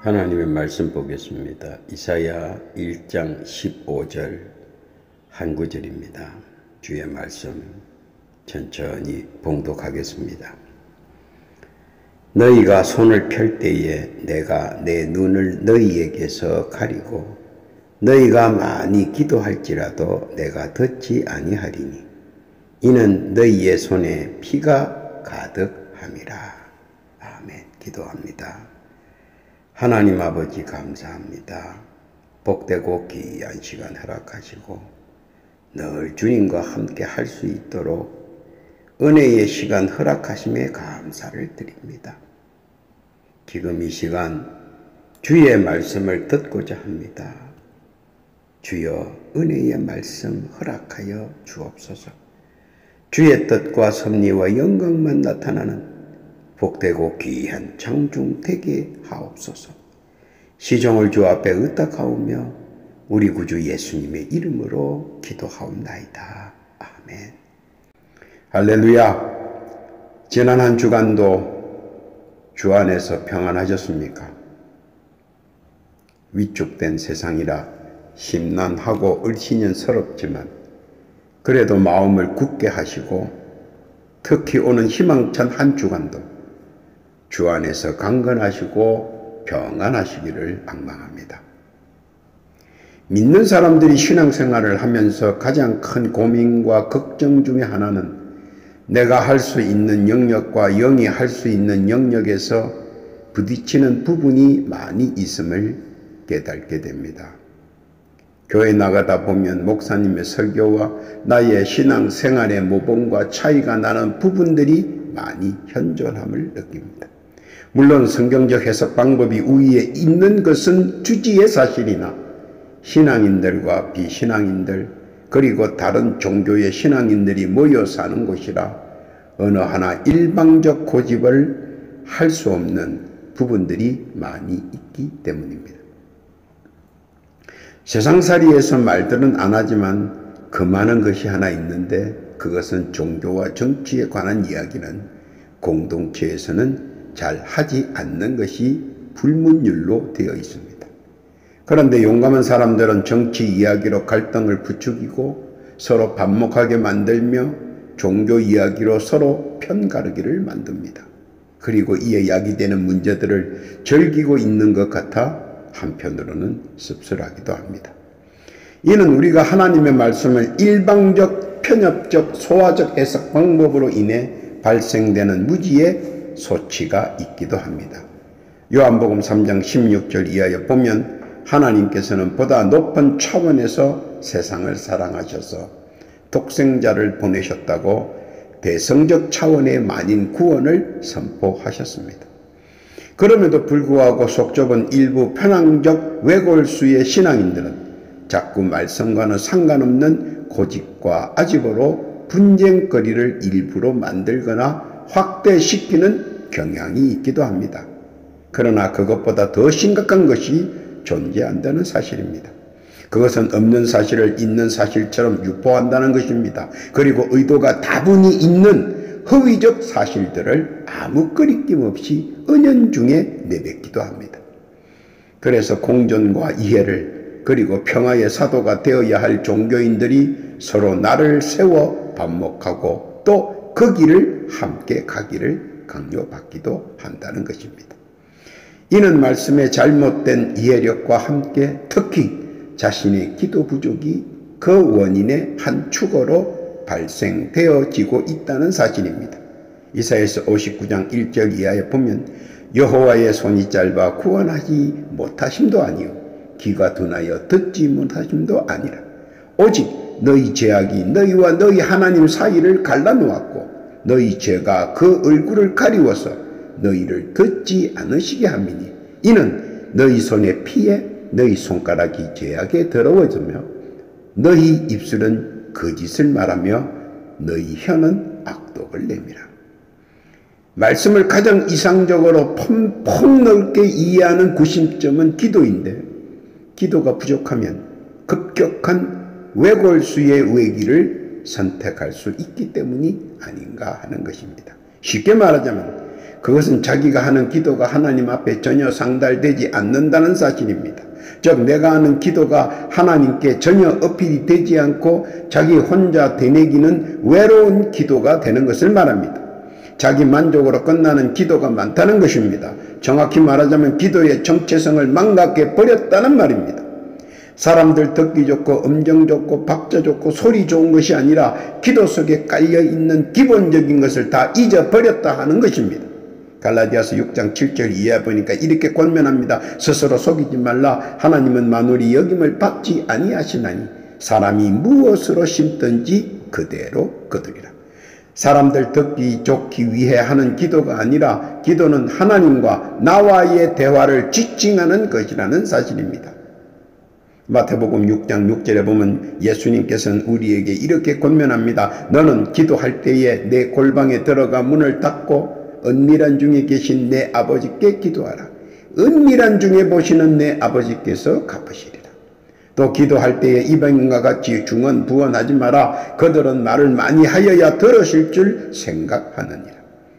하나님의 말씀 보겠습니다. 이사야 1장 15절 한 구절입니다. 주의 말씀 천천히 봉독하겠습니다. 너희가 손을 펼 때에 내가 내 눈을 너희에게서 가리고 너희가 많이 기도할지라도 내가 듣지 아니하리니 이는 너희의 손에 피가 가득함이라. 아멘. 기도합니다. 하나님 아버지 감사합니다. 복되고 귀한 시간 허락하시고 늘 주님과 함께 할 수 있도록 은혜의 시간 허락하심에 감사를 드립니다. 지금 이 시간 주의 말씀을 듣고자 합니다. 주여 은혜의 말씀 허락하여 주옵소서. 주의 뜻과 섭리와 영광만 나타나는 복되고 귀한 장중 되게 하옵소서. 시종을 주 앞에 의탁하오며 우리 구주 예수님의 이름으로 기도하옵나이다. 아멘. 할렐루야. 지난 한 주간도 주 안에서 평안하셨습니까? 위축된 세상이라 심란하고 을씨년스럽지만 그래도 마음을 굳게 하시고 특히 오는 희망찬 한 주간도 주 안에서 강건하시고 평안하시기를 앙망합니다. 믿는 사람들이 신앙생활을 하면서 가장 큰 고민과 걱정 중에 하나는 내가 할 수 있는 영역과 영이 할 수 있는 영역에서 부딪히는 부분이 많이 있음을 깨닫게 됩니다. 교회 나가다 보면 목사님의 설교와 나의 신앙생활의 모범과 차이가 나는 부분들이 많이 현존함을 느낍니다. 물론 성경적 해석 방법이 우위에 있는 것은 주지의 사실이나 신앙인들과 비신앙인들 그리고 다른 종교의 신앙인들이 모여 사는 곳이라 어느 하나 일방적 고집을 할 수 없는 부분들이 많이 있기 때문입니다. 세상살이에서 말들은 안 하지만 그 많은 것이 하나 있는데 그것은 종교와 정치에 관한 이야기는 공동체에서는 잘 하지 않는 것이 불문율로 되어 있습니다. 그런데 용감한 사람들은 정치 이야기로 갈등을 부추기고 서로 반목하게 만들며 종교 이야기로 서로 편가르기를 만듭니다. 그리고 이에 야기되는 문제들을 즐기고 있는 것 같아 한편으로는 씁쓸하기도 합니다. 이는 우리가 하나님의 말씀을 일방적, 편협적, 소화적 해석 방법으로 인해 발생되는 무지의 소치가 있기도 합니다. 요한복음 3장 16절 이하에 보면 하나님께서는 보다 높은 차원에서 세상을 사랑하셔서 독생자를 보내셨다고 대성적 차원의 만인 구원을 선포하셨습니다. 그럼에도 불구하고 속 좁은 일부 편향적 외골수의 신앙인들은 자꾸 말씀과는 상관없는 고집과 아집으로 분쟁거리를 일부러 만들거나 확대시키는 경향이 있기도 합니다. 그러나 그것보다 더 심각한 것이 존재한다는 사실입니다. 그것은 없는 사실을 있는 사실처럼 유포한다는 것입니다. 그리고 의도가 다분히 있는 허위적 사실들을 아무 거리낌 없이 은연중에 내뱉기도 합니다. 그래서 공존과 이해를 그리고 평화의 사도가 되어야 할 종교인들이 서로 나를 세워 반목하고 또 그 길을 함께 가기를 강요받기도 한다는 것입니다. 이는 말씀의 잘못된 이해력과 함께 특히 자신의 기도 부족이 그 원인의 한 축으로 발생되어지고 있다는 사실입니다. 이사야서 59장 1절 이하에 보면 여호와의 손이 짧아 구원하지 못하심도 아니요 귀가 둔하여 듣지 못하심도 아니라 오직 너희 죄악이 너희와 너희 하나님 사이를 갈라놓았고 너희 죄가 그 얼굴을 가리워서 너희를 듣지 않으시게 함이니 이는 너희 손의 피에 너희 손가락이 죄악에 더러워지며 너희 입술은 거짓을 말하며 너희 혀는 악독을 내밀어. 말씀을 가장 이상적으로 폭넓게 이해하는 구심점은 기도인데 기도가 부족하면 급격한 외골수의 외길을 선택할 수 있기 때문이 아닌가 하는 것입니다. 쉽게 말하자면 그것은 자기가 하는 기도가 하나님 앞에 전혀 상달되지 않는다는 사실입니다. 즉 내가 하는 기도가 하나님께 전혀 어필이 되지 않고 자기 혼자 되뇌기는 외로운 기도가 되는 것을 말합니다. 자기 만족으로 끝나는 기도가 많다는 것입니다. 정확히 말하자면 기도의 정체성을 망각해 버렸다는 말입니다. 사람들 듣기 좋고 음정 좋고 박자 좋고 소리 좋은 것이 아니라 기도 속에 깔려있는 기본적인 것을 다 잊어버렸다 하는 것입니다. 갈라디아서 6장 7절 이하에 보니까 이렇게 권면합니다. 스스로 속이지 말라. 하나님은 만물이 여김을 받지 아니하시나니 사람이 무엇으로 심든지 그대로 거두리라. 사람들 듣기 좋기 위해 하는 기도가 아니라 기도는 하나님과 나와의 대화를 지칭하는 것이라는 사실입니다. 마태복음 6장 6절에 보면 예수님께서는 우리에게 이렇게 권면합니다. 너는 기도할 때에 내 골방에 들어가 문을 닫고 은밀한 중에 계신 내 아버지께 기도하라. 은밀한 중에 보시는 내 아버지께서 갚으시리라. 또 기도할 때에 이방인과 같이 중언부언하지 마라. 그들은 말을 많이 하여야 들으실 줄 생각하느니라.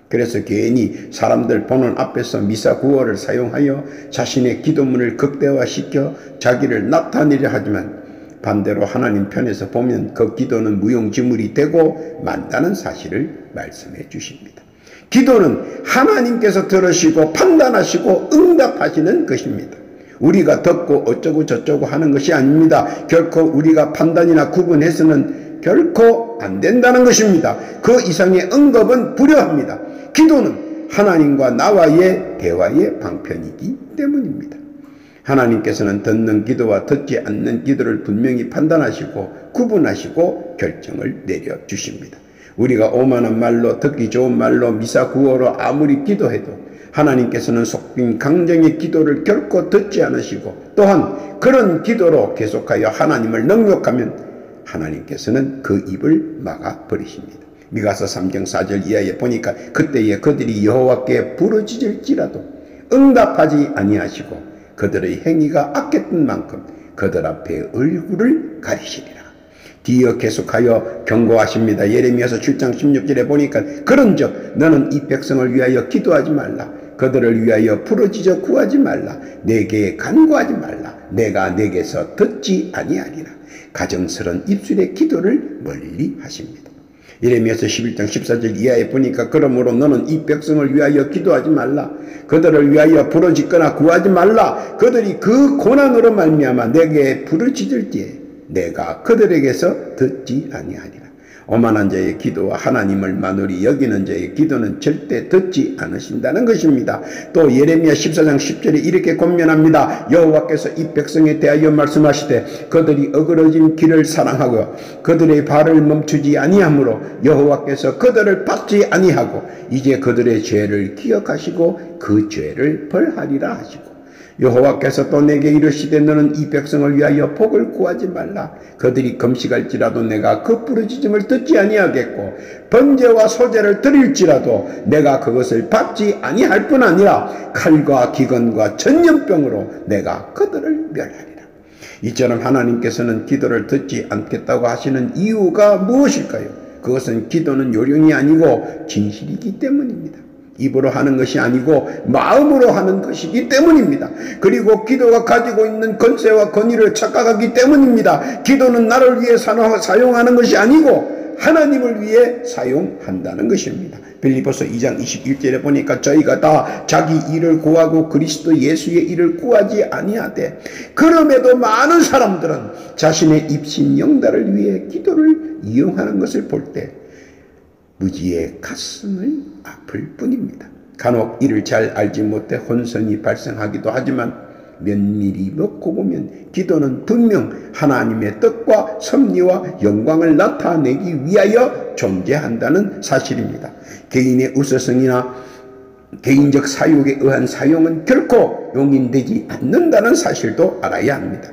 그래서 괜히 사람들 보는 앞에서 미사구어를 사용하여 자신의 기도문을 극대화시켜 자기를 나타내려 하지만 반대로 하나님 편에서 보면 그 기도는 무용지물이 되고 만다는 사실을 말씀해 주십니다. 기도는 하나님께서 들으시고 판단하시고 응답하시는 것입니다. 우리가 듣고 어쩌고 저쩌고 하는 것이 아닙니다. 결코 우리가 판단이나 구분해서는 결코 안 된다는 것입니다. 그 이상의 응답은 불효합니다. 기도는 하나님과 나와의 대화의 방편이기 때문입니다. 하나님께서는 듣는 기도와 듣지 않는 기도를 분명히 판단하시고 구분하시고 결정을 내려주십니다. 우리가 오만한 말로 듣기 좋은 말로 미사구어로 아무리 기도해도 하나님께서는 속빈 강정의 기도를 결코 듣지 않으시고 또한 그런 기도로 계속하여 하나님을 능욕하면 하나님께서는 그 입을 막아버리십니다. 미가서 3장 4절 이하에 보니까 그때에 그들이 여호와께 부르짖을지라도 응답하지 아니하시고 그들의 행위가 악했던 만큼 그들 앞에 얼굴을 가리시리라. 뒤이어 계속하여 경고하십니다. 예레미야서 7장 16절에 보니까 그런즉 너는 이 백성을 위하여 기도하지 말라. 그들을 위하여 부르짖어 구하지 말라. 내게 간구하지 말라. 내가 내게서 듣지 아니하리라. 가정스런 입술의 기도를 멀리 하십니다. 예레미야서 11장 14절 이하에 보니까 그러므로 너는 이 백성을 위하여 기도하지 말라. 그들을 위하여 부르짖거나 구하지 말라. 그들이 그 고난으로 말미암아 내게 부르짖을 때에 내가 그들에게서 듣지 아니하리라. 오만한 자의 기도와 하나님을 만홀히 여기는 자의 기도는 절대 듣지 않으신다는 것입니다. 또 예레미야 14장 10절에 이렇게 권면합니다. 여호와께서 이 백성에 대하여 말씀하시되 그들이 어그러진 길을 사랑하고 그들의 발을 멈추지 아니하므로 여호와께서 그들을 받지 아니하고 이제 그들의 죄를 기억하시고 그 죄를 벌하리라 하시고 여호와께서 또 내게 이르시되 너는 이 백성을 위하여 복을 구하지 말라. 그들이 금식할지라도 내가 그 부르짖음을 듣지 아니하겠고 번제와 소제를 드릴지라도 내가 그것을 받지 아니할 뿐 아니라 칼과 기근과 전염병으로 내가 그들을 멸하리라. 이처럼 하나님께서는 기도를 듣지 않겠다고 하시는 이유가 무엇일까요? 그것은 기도는 요령이 아니고 진실이기 때문입니다. 입으로 하는 것이 아니고 마음으로 하는 것이기 때문입니다. 그리고 기도가 가지고 있는 권세와 권위를 착각하기 때문입니다. 기도는 나를 위해 사용하는 것이 아니고 하나님을 위해 사용한다는 것입니다. 빌립보서 2장 21절에 보니까 저희가 다 자기 일을 구하고 그리스도 예수의 일을 구하지 아니하되 그럼에도 많은 사람들은 자신의 입신 영달을 위해 기도를 이용하는 것을 볼 때 무지의 가슴을 아플 뿐입니다. 간혹 이를 잘 알지 못해 혼선이 발생하기도 하지만 면밀히 놓고 보면 기도는 분명 하나님의 뜻과 섭리와 영광을 나타내기 위하여 존재한다는 사실입니다. 개인의 우스성이나 개인적 사욕에 의한 사용은 결코 용인되지 않는다는 사실도 알아야 합니다.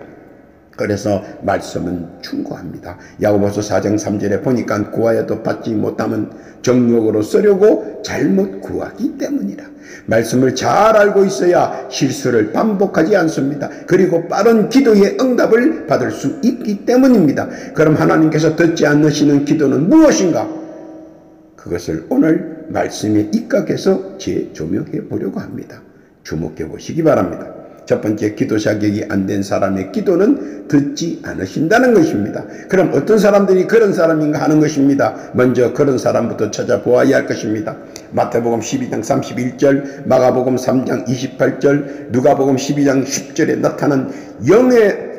그래서 말씀은 충고합니다. 야고보서 4장 3절에 보니까 구하여도 받지 못하면 정욕으로 쓰려고 잘못 구하기 때문이라. 말씀을 잘 알고 있어야 실수를 반복하지 않습니다. 그리고 빠른 기도의 응답을 받을 수 있기 때문입니다. 그럼 하나님께서 듣지 않으시는 기도는 무엇인가? 그것을 오늘 말씀에 입각해서 재조명해 보려고 합니다. 주목해 보시기 바랍니다. 첫 번째, 기도 자격이 안 된 사람의 기도는 듣지 않으신다는 것입니다. 그럼 어떤 사람들이 그런 사람인가 하는 것입니다. 먼저 그런 사람부터 찾아보아야 할 것입니다. 마태복음 12장 31절, 마가복음 3장 28절, 누가복음 12장 10절에 나타난 영의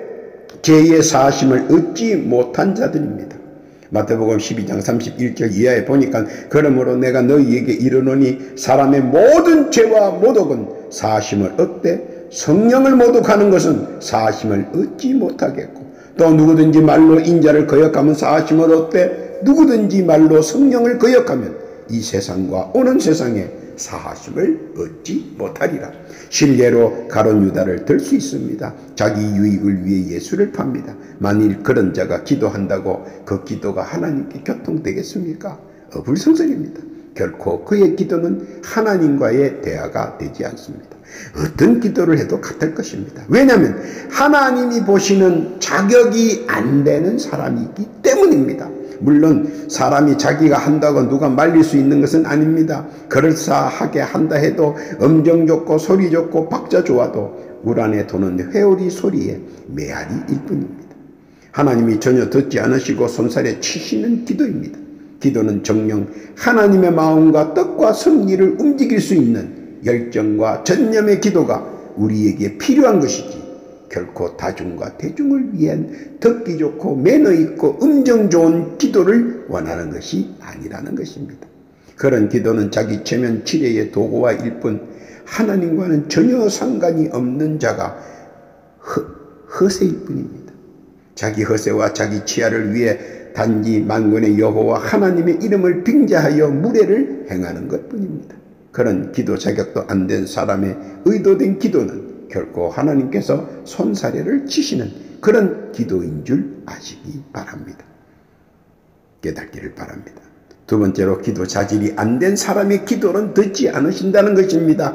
죄의 사하심을 얻지 못한 자들입니다. 마태복음 12장 31절 이하에 보니까 그러므로 내가 너희에게 이르노니 사람의 모든 죄와 모독은 사하심을 얻되 성령을 모독하는 것은 사하심을 얻지 못하겠고, 또 누구든지 말로 인자를 거역하면 사하심을 얻되 누구든지 말로 성령을 거역하면 이 세상과 오는 세상에 사하심을 얻지 못하리라. 실례로 가룟 유다를 들 수 있습니다. 자기 유익을 위해 예수를 팝니다. 만일 그런 자가 기도한다고 그 기도가 하나님께 교통되겠습니까? 불성설입니다. 결코 그의 기도는 하나님과의 대화가 되지 않습니다. 어떤 기도를 해도 같을 것입니다. 왜냐하면 하나님이 보시는 자격이 안 되는 사람이기 때문입니다. 물론 사람이 자기가 한다고 누가 말릴 수 있는 것은 아닙니다. 그럴싸하게 한다 해도 음정 좋고 소리 좋고 박자 좋아도 물 안에 도는 회오리 소리에 메아리일 뿐입니다. 하나님이 전혀 듣지 않으시고 손살에 치시는 기도입니다. 기도는 정녕 하나님의 마음과 뜻과 섭리를 움직일 수 있는 열정과 전념의 기도가 우리에게 필요한 것이지, 결코 다중과 대중을 위한 듣기 좋고 매너 있고 음정 좋은 기도를 원하는 것이 아니라는 것입니다. 그런 기도는 자기 체면 치레의 도구와 일뿐 하나님과는 전혀 상관이 없는 자가 허세일 뿐입니다. 자기 허세와 자기 치아를 위해 단지 만군의 여호와 하나님의 이름을 빙자하여 무례를 행하는 것뿐입니다. 그런 기도 자격도 안 된 사람의 의도된 기도는 결코 하나님께서 손사래를 치시는 그런 기도인 줄 아시기 바랍니다. 깨닫기를 바랍니다. 두 번째로, 기도 자질이 안 된 사람의 기도는 듣지 않으신다는 것입니다.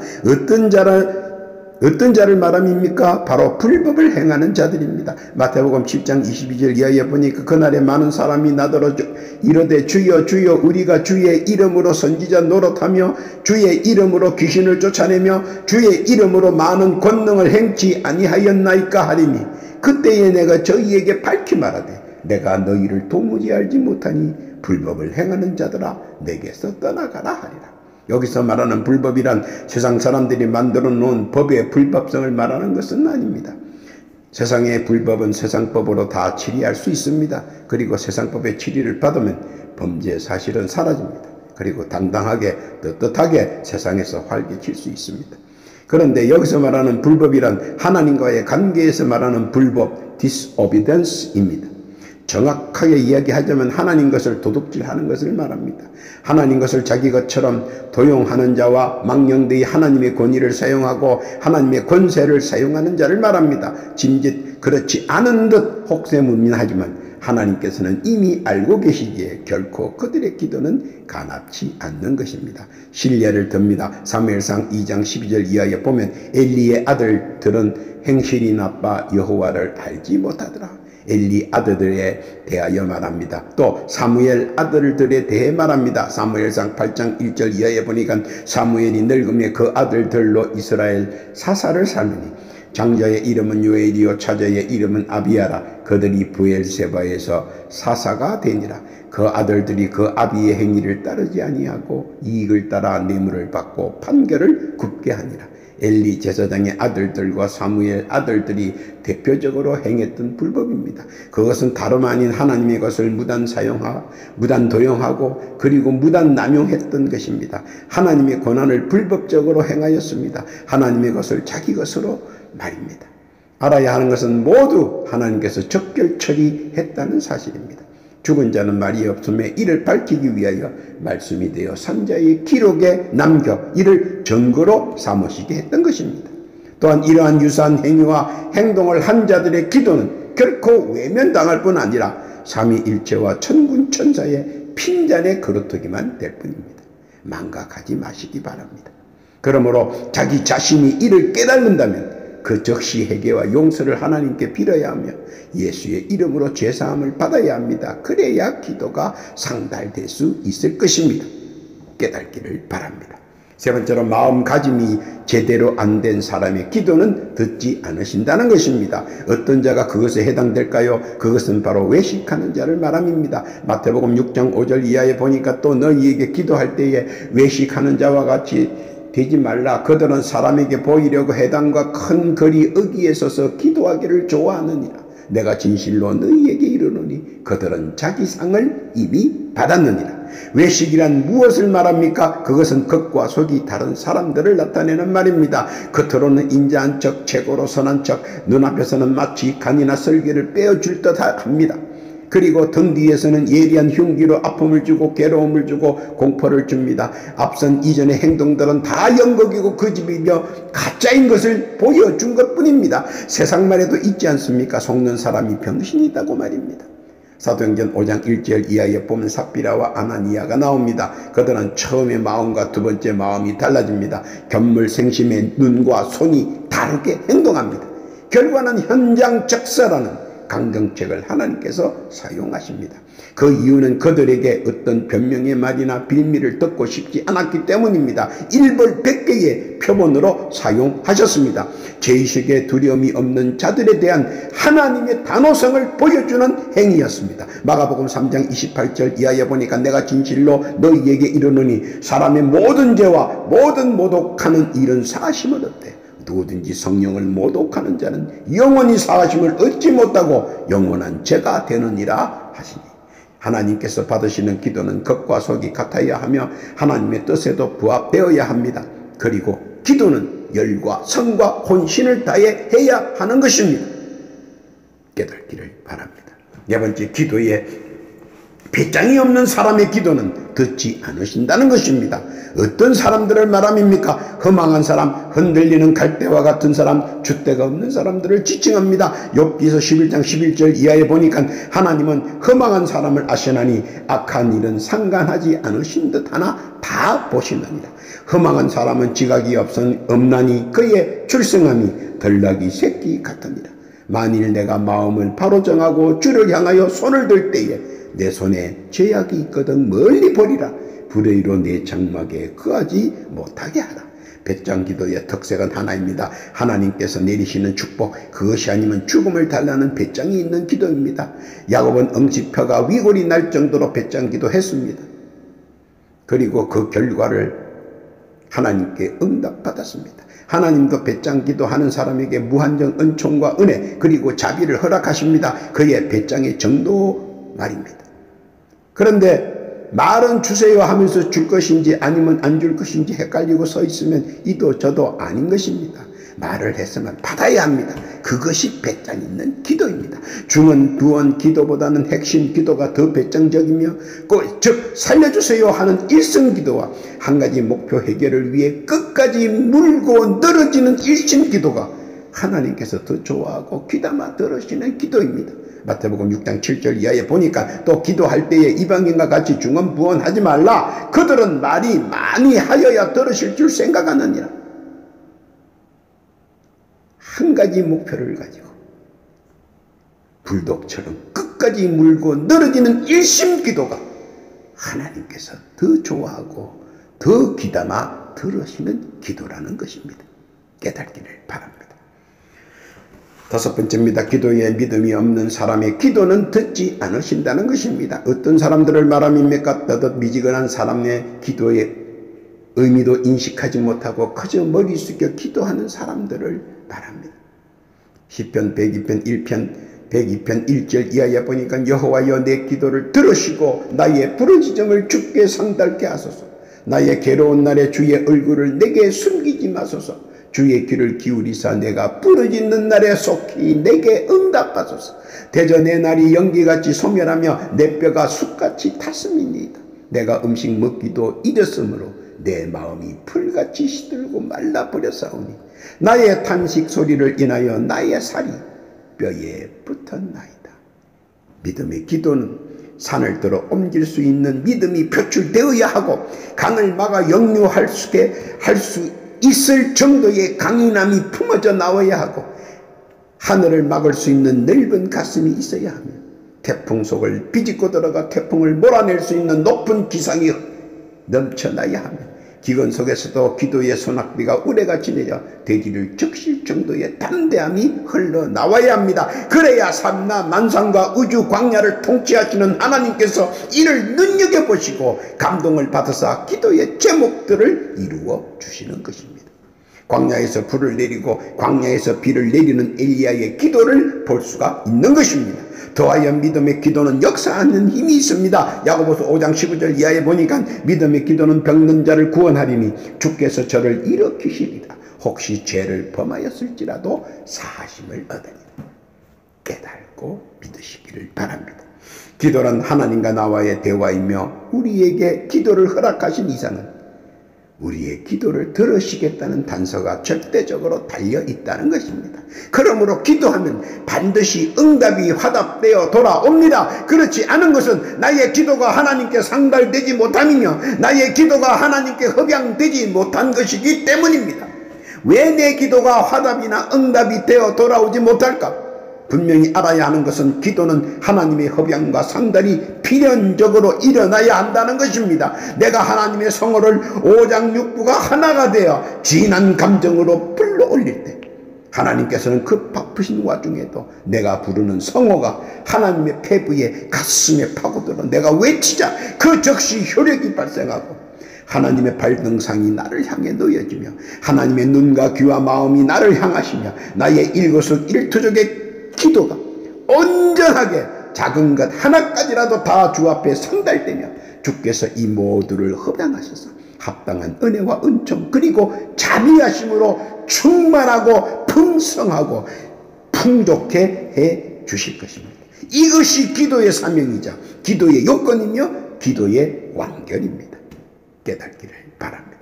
어떤 자를 말함입니까? 바로 불법을 행하는 자들입니다. 마태복음 10장 22절 이하에 보니까 그날에 많은 사람이 나더러 이르되 주여 주여 우리가 주의 이름으로 선지자 노릇하며 주의 이름으로 귀신을 쫓아내며 주의 이름으로 많은 권능을 행치 아니하였나이까 하리니, 그때에 내가 저희에게 밝히 말하되 내가 너희를 도무지 알지 못하니 불법을 행하는 자들아 내게서 떠나가라 하리라. 여기서 말하는 불법이란 세상 사람들이 만들어 놓은 법의 불법성을 말하는 것은 아닙니다. 세상의 불법은 세상법으로 다 치리할 수 있습니다. 그리고 세상법의 치리를 받으면 범죄 사실은 사라집니다. 그리고 당당하게 떳떳하게 세상에서 활개칠 수 있습니다. 그런데 여기서 말하는 불법이란 하나님과의 관계에서 말하는 불법, disobedience입니다. 정확하게 이야기하자면 하나님 것을 도둑질하는 것을 말합니다. 하나님 것을 자기 것처럼 도용하는 자와 망령되이 하나님의 권위를 사용하고 하나님의 권세를 사용하는 자를 말합니다. 짐짓 그렇지 않은 듯 혹세무민하지만 하나님께서는 이미 알고 계시기에 결코 그들의 기도는 가납지 않는 것입니다. 신뢰를 듭니다. 사무엘상 2장 12절 이하에 보면 엘리의 아들들은 행실이 나빠 여호와를 알지 못하더라. 엘리 아들들에 대하여 말합니다. 또 사무엘 아들들에 대해 말합니다. 사무엘상 8장 1절 이하에 보니까 사무엘이 늙음에 그 아들들로 이스라엘 사사를 살리니 장자의 이름은 요엘이요 차자의 이름은 아비야라. 그들이 브엘세바에서 사사가 되니라. 그 아들들이 그 아비의 행위를 따르지 아니하고 이익을 따라 뇌물을 받고 판결을 굽게 하니라. 엘리 제사장의 아들들과 사무엘 아들들이 대표적으로 행했던 불법입니다. 그것은 다름 아닌 하나님의 것을 무단 도용하고 그리고 무단 남용했던 것입니다. 하나님의 권한을 불법적으로 행하였습니다. 하나님의 것을 자기 것으로 말입니다. 알아야 하는 것은 모두 하나님께서 적결 처리했다는 사실입니다. 죽은 자는 말이 없음에 이를 밝히기 위하여 말씀이 되어 선자의 기록에 남겨 이를 증거로 삼으시게 했던 것입니다. 또한 이러한 유사한 행위와 행동을 한 자들의 기도는 결코 외면당할 뿐 아니라 삼위일체와 천군 천사의 핀잔에 그렇다기만 될 뿐입니다. 망각하지 마시기 바랍니다. 그러므로 자기 자신이 이를 깨닫는다면 그 즉시 회개와 용서를 하나님께 빌어야 하며 예수의 이름으로 죄사함을 받아야 합니다. 그래야 기도가 상달될 수 있을 것입니다. 깨닫기를 바랍니다. 세 번째로 마음가짐이 제대로 안 된 사람의 기도는 듣지 않으신다는 것입니다. 어떤 자가 그것에 해당될까요? 그것은 바로 외식하는 자를 말함입니다. 마태복음 6장 5절 이하에 보니까 또 너희에게 기도할 때에 외식하는 자와 같이 되지 말라. 그들은 사람에게 보이려고 회당과 큰 거리 어귀에 서서 기도하기를 좋아하느니라. 내가 진실로 너희에게 이르노니 그들은 자기 상을 이미 받았느니라. 외식이란 무엇을 말합니까? 그것은 겉과 속이 다른 사람들을 나타내는 말입니다. 겉으로는 인자한 척, 최고로 선한 척, 눈앞에서는 마치 간이나 설계를 빼어줄 듯 합니다. 그리고 등 뒤에서는 예리한 흉기로 아픔을 주고 괴로움을 주고 공포를 줍니다. 앞선 이전의 행동들은 다 연극이고 거짓이며 가짜인 것을 보여준 것뿐입니다. 세상 말에도 있지 않습니까? 속는 사람이 병신이다고 말입니다. 사도행전 5장 1절 이하에 보면 삽비라와 아나니아가 나옵니다. 그들은 처음의 마음과 두 번째 마음이 달라집니다. 견물생심의 눈과 손이 다르게 행동합니다. 결과는 현장적사라는 강경책을 하나님께서 사용하십니다. 그 이유는 그들에게 어떤 변명의 말이나 빌미를 듣고 싶지 않았기 때문입니다. 일벌백계의 표본으로 사용하셨습니다. 죄의식에 두려움이 없는 자들에 대한 하나님의 단호성을 보여주는 행위였습니다. 마가복음 3장 28절 이하에 보니까 내가 진실로 너희에게 이르노니 사람의 모든 죄와 모든 모독하는 일은 사하심을 얻되 누구든지 성령을 모독하는 자는 영원히 사하심을 얻지 못하고 영원한 죄가 되느니라 하시니, 하나님께서 받으시는 기도는 겉과 속이 같아야 하며 하나님의 뜻에도 부합되어야 합니다. 그리고 기도는 열과 성과 혼신을 다해 해야 하는 것입니다. 깨닫기를 바랍니다. 네 번째, 기도에 배짱이 없는 사람의 기도는 듣지 않으신다는 것입니다. 어떤 사람들을 말함입니까? 허망한 사람, 흔들리는 갈대와 같은 사람, 줏대가 없는 사람들을 지칭합니다. 욥기서 11장 11절 이하에 보니까 하나님은 허망한 사람을 아시나니 악한 일은 상관하지 않으신 듯 하나 다 보시느니라. 허망한 사람은 지각이 없나니 그의 출생함이 덜나귀 새끼 같으니라. 만일 내가 마음을 바로 정하고 주를 향하여 손을 들 때에 내 손에 죄악이 있거든 멀리 버리라. 불의로 내 장막에 거하지 못하게 하라. 배짱기도의 특색은 하나입니다. 하나님께서 내리시는 축복, 그것이 아니면 죽음을 달라는 배짱이 있는 기도입니다. 야곱은 응시표가 위골이 날 정도로 배짱기도 했습니다. 그리고 그 결과를 하나님께 응답받았습니다. 하나님도 배짱기도 하는 사람에게 무한정 은총과 은혜 그리고 자비를 허락하십니다. 그의 배짱의 정도 말입니다. 그런데 말은 주세요 하면서 줄 것인지 아니면 안 줄 것인지 헷갈리고 서 있으면 이도 저도 아닌 것입니다. 말을 했으면 받아야 합니다. 그것이 배짱 있는 기도입니다. 중언 부언 기도보다는 핵심 기도가 더 배짱적이며 즉 살려주세요 하는 일성 기도와 한 가지 목표 해결을 위해 끝까지 물고 늘어지는 일심 기도가 하나님께서 더 좋아하고 귀담아 들으시는 기도입니다. 마태복음 6장 7절 이하에 보니까 또 기도할 때에 이방인과 같이 중언부언하지 말라. 그들은 말이 많이 하여야 들으실 줄 생각하느니라. 한 가지 목표를 가지고 불독처럼 끝까지 물고 늘어지는 일심 기도가 하나님께서 더 좋아하고 더 귀담아 들으시는 기도라는 것입니다. 깨닫기를 바랍니다. 다섯 번째입니다. 기도에 믿음이 없는 사람의 기도는 듣지 않으신다는 것입니다. 어떤 사람들을 말함입니까? 떠덧미지근한 사람의 기도의 의미도 인식하지 못하고 그저 머리 숙여 기도하는 사람들을 말합니다. 시편 102편 1편 102편 1절 이하에 보니까 여호와여 내 기도를 들으시고 나의 부르짖음을 주께 상달케 하소서. 나의 괴로운 날에 주의 얼굴을 내게 숨기지 마소서. 주의 귀를 기울이사 내가 부르짖는 날에 속히 내게 응답하소서. 대저 내 날이 연기같이 소멸하며 내 뼈가 숯같이 탔음이니이다. 내가 음식 먹기도 잊었으므로 내 마음이 풀같이 시들고 말라버렸사오니 나의 탄식 소리를 인하여 나의 살이 뼈에 붙었나이다. 믿음의 기도는 산을 들어 옮길 수 있는 믿음이 표출되어야 하고 강을 막아 역류할 수 있을 정도의 강인함이 품어져 나와야 하고 하늘을 막을 수 있는 넓은 가슴이 있어야 하며 태풍 속을 비집고 들어가 태풍을 몰아낼 수 있는 높은 기상이 넘쳐나야 하며 기근 속에서도 기도의 소낙비가 우레같이 내려 대지를 적실 정도의 담대함이 흘러나와야 합니다. 그래야 삼라 만상과 우주 광야를 통치하시는 하나님께서 이를 눈여겨보시고 감동을 받아서 기도의 제목들을 이루어 주시는 것입니다. 광야에서 불을 내리고 광야에서 비를 내리는 엘리야의 기도를 볼 수가 있는 것입니다. 더하여 믿음의 기도는 역사하는 힘이 있습니다. 야고보서 5장 15절 이하에 보니까 믿음의 기도는 병든 자를 구원하리니 주께서 저를 일으키시리라. 혹시 죄를 범하였을지라도 사하심을 얻으리라. 깨닫고 믿으시기를 바랍니다. 기도는 하나님과 나와의 대화이며 우리에게 기도를 허락하신 이상은 우리의 기도를 들으시겠다는 단서가 절대적으로 달려있다는 것입니다. 그러므로 기도하면 반드시 응답이 화답되어 돌아옵니다. 그렇지 않은 것은 나의 기도가 하나님께 상달되지 못함이며 나의 기도가 하나님께 협양되지 못한 것이기 때문입니다. 왜 내 기도가 화답이나 응답이 되어 돌아오지 못할까? 분명히 알아야 하는 것은 기도는 하나님의 협양과 상달이 필연적으로 일어나야 한다는 것입니다. 내가 하나님의 성호를 오장육부가 하나가 되어 진한 감정으로 불러올릴 때 하나님께서는 그 바쁘신 와중에도 내가 부르는 성호가 하나님의 폐부에 가슴에 파고들어 내가 외치자 그 즉시 효력이 발생하고 하나님의 발등상이 나를 향해 놓여지며 하나님의 눈과 귀와 마음이 나를 향하시며 나의 일거수일투족의 기도가 온전하게 작은 것 하나까지라도 다 주 앞에 상달되며 주께서 이 모두를 허락하셔서 합당한 은혜와 은총 그리고 자비하심으로 충만하고 풍성하고 풍족해 해 주실 것입니다. 이것이 기도의 사명이자 기도의 요건이며 기도의 완결입니다. 깨닫기를 바랍니다.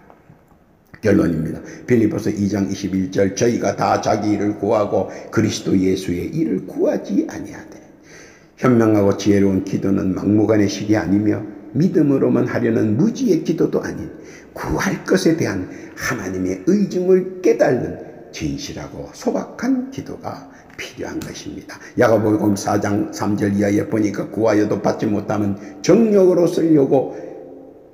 결론입니다. 빌립보서 2장 21절 저희가 다 자기 일을 구하고 그리스도 예수의 일을 구하지 아니하되 현명하고 지혜로운 기도는 막무가내식이 아니며 믿음으로만 하려는 무지의 기도도 아닌 구할 것에 대한 하나님의 의중을 깨달는 진실하고 소박한 기도가 필요한 것입니다. 야고보서 4장 3절 이하에 보니까 구하여도 받지 못하면 정욕으로 쓰려고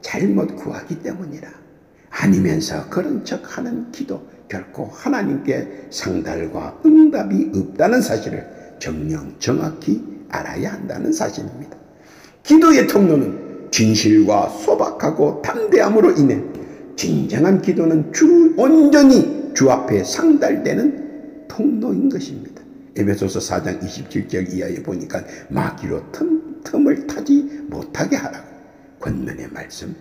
잘못 구하기 때문이라. 아니면서 그런 척하는 기도 결코 하나님께 상달과 응답이 없다는 사실을 정녕 정확히 알아야 한다는 사실입니다. 기도의 통로는 진실과 소박하고 담대함으로 인해 진정한 기도는 온전히 주 앞에 상달되는 통로인 것입니다. 에베소서 4장 27절 이하에 보니까 마귀로 틈을 타지 못하게 하라고 권면의 말씀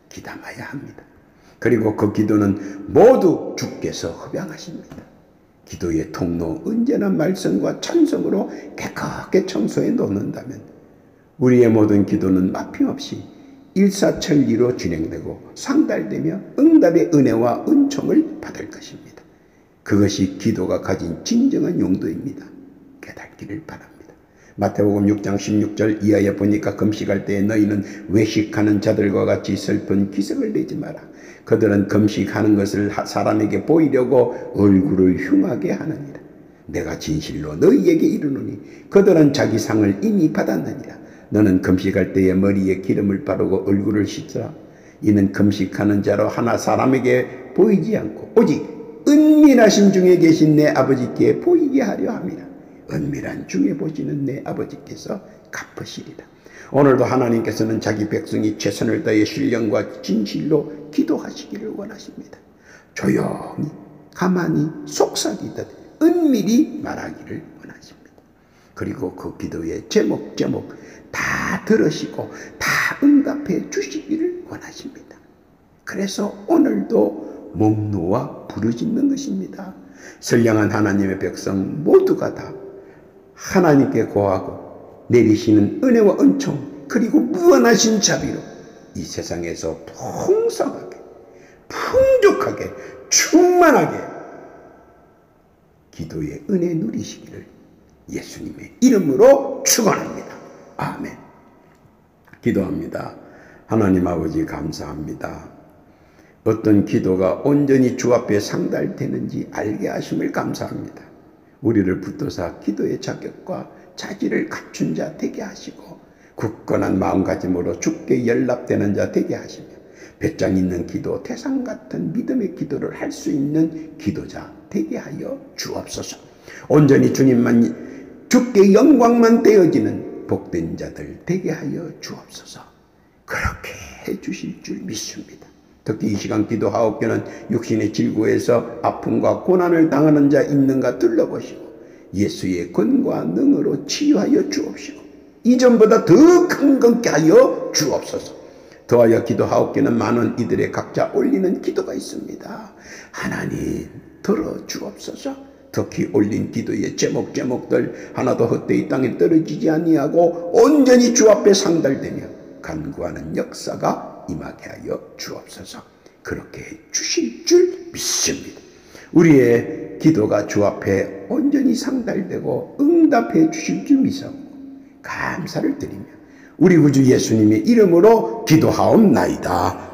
기담아야 합니다. 그리고 그 기도는 모두 주께서 협양하십니다. 기도의 통로 언제나 말씀과 찬송으로 깨끗하게 청소해 놓는다면 우리의 모든 기도는 막힘없이 일사천리로 진행되고 상달되며 응답의 은혜와 은총을 받을 것입니다. 그것이 기도가 가진 진정한 용도입니다. 깨닫기를 바랍니다. 마태복음 6장 16절 이하에 보니까 금식할 때에 너희는 외식하는 자들과 같이 슬픈 기색을 내지 마라. 그들은 금식하는 것을 사람에게 보이려고 얼굴을 흉하게 하느니라. 내가 진실로 너희에게 이르노니 그들은 자기 상을 이미 받았느니라. 너는 금식할 때에 머리에 기름을 바르고 얼굴을 씻으라. 이는 금식하는 자로 하나 사람에게 보이지 않고 오직 은밀하신 중에 계신 내 아버지께 보이게 하려 함이라. 은밀한 중에 보시는 내 아버지께서 갚으시리라. 오늘도 하나님께서는 자기 백성이 최선을 다해 신령과 진실로 기도하시기를 원하십니다. 조용히 가만히 속삭이듯 은밀히 말하기를 원하십니다. 그리고 그 기도의 제목 다 들으시고 다 응답해 주시기를 원하십니다. 그래서 오늘도 목 놓아 부르짖는 것입니다. 선량한 하나님의 백성 모두가 다 하나님께 고하고 내리시는 은혜와 은총 그리고 무한하신 자비로 이 세상에서 풍성하게 풍족하게 충만하게 기도의 은혜 누리시기를 예수님의 이름으로 축원합니다. 아멘. 기도합니다. 하나님 아버지 감사합니다. 어떤 기도가 온전히 주 앞에 상달되는지 알게 하심을 감사합니다. 우리를 붙들사 기도의 자격과 자질을 갖춘 자 되게 하시고 굳건한 마음가짐으로 주께 연락되는 자 되게 하시며 배짱 있는 기도, 태산 같은 믿음의 기도를 할 수 있는 기도자 되게 하여 주옵소서. 온전히 주께 영광만 되어지는 복된 자들 되게 하여 주옵소서. 그렇게 해 주실 줄 믿습니다. 특히 이 시간 기도하옵기는 육신의 질구에서 아픔과 고난을 당하는 자 있는가 둘러보시고 예수의 권과 능으로 치유하여 주옵시고 이전보다 더 강건케 하여 주옵소서. 더하여 기도하옵기는 많은 이들의 각자 올리는 기도가 있습니다. 하나님 들어 주옵소서. 특히 올린 기도의 제목들 하나도 헛되이 땅에 떨어지지 아니하고 온전히 주 앞에 상달되며 간구하는 역사가 임하게 하여 주옵소서. 그렇게 해 주실 줄 믿습니다. 우리의 기도가 주 앞에 온전히 상달되고 응답해 주실 줄 믿사오고 감사를 드리며 우리 구주 예수님의 이름으로 기도하옵나이다.